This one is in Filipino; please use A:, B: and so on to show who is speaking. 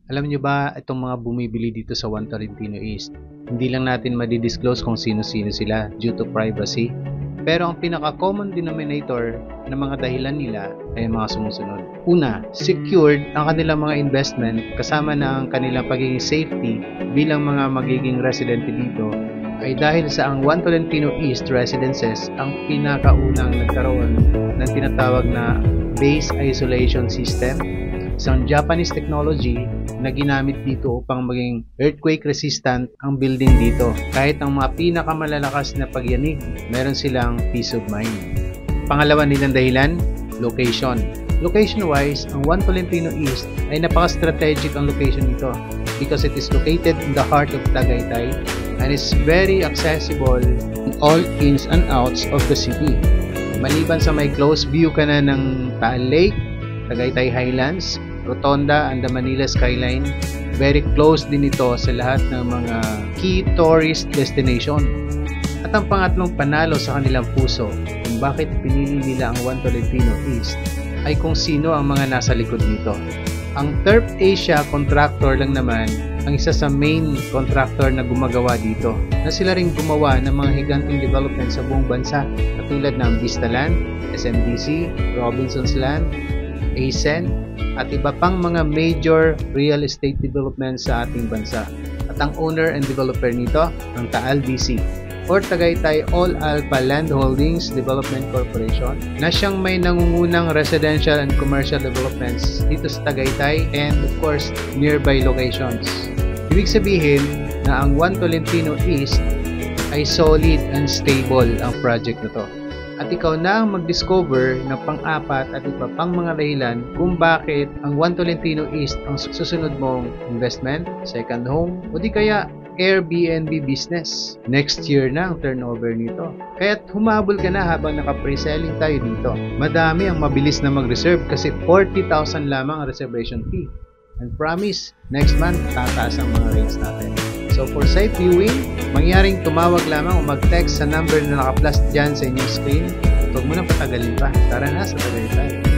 A: Alam nyo ba itong mga bumibili dito sa One Tolentino East? Hindi lang natin madidisclose kung sino-sino sila due to privacy. Pero ang pinaka-common denominator ng mga dahilan nila ay mga sumusunod. Una, secured ang kanilang mga investment kasama na ang kanilang pagiging safety bilang mga magiging residente dito ay dahil sa ang One Tolentino East Residences ang pinakaunang nagkaroon ng tinatawag na base isolation system, isang Japanese technology na ginamit dito upang maging earthquake resistant ang building dito. Kahit ang mga pinakamalalakas na pagyanig, meron silang peace of mind. Pangalawa nilang dahilan, location. Location-wise, ang One Tolentino East ay napaka-strategic ang location nito because it is located in the heart of Tagaytay and is very accessible in all ins and outs of the city. Maliban sa may close view ka na ng Taal Lake, Tagaytay Highlands, Rotonda and the Manila skyline, very close din ito sa lahat ng mga key tourist destination. At ang pangatlong panalo sa kanilang puso kung bakit pinili nila ang One Tolentino East ay kung sino ang mga nasa likod nito. Ang Turf Asia contractor lang naman ang isa sa main contractor na gumagawa dito, na sila ring gumawa ng mga higanting development sa buong bansa katulad ng Vistaland, SMDC, Robinsons Land, ASEN, at iba pang mga major real estate development sa ating bansa. At ang owner and developer nito, ang Taal DC or Tagaytay All Alpha Land Holdings Development Corporation, na siyang may nangungunang residential and commercial developments dito sa Tagaytay and of course nearby locations. Ibig sabihin na ang One Tolentino East ay solid and stable ang project na to. At ikaw na ang mag-discover ng pang-apat at iba pang mga dahilan kung bakit ang One Tolentino East ang susunod mong investment, second home, o di kaya Airbnb business. Next year na ang turnover nito. Kaya't humabol ka na habang naka-pre-selling tayo dito. Madami ang mabilis na mag-reserve kasi 40,000 lamang ang reservation fee. And promise, next month, tataas ang mga rates natin. So for site viewing, mangyaring tumawag lamang o mag-text sa number na naka-plus dyan sa inyong screen. Huwag mo nang patagalin pa. Tara na sa Tagaytay.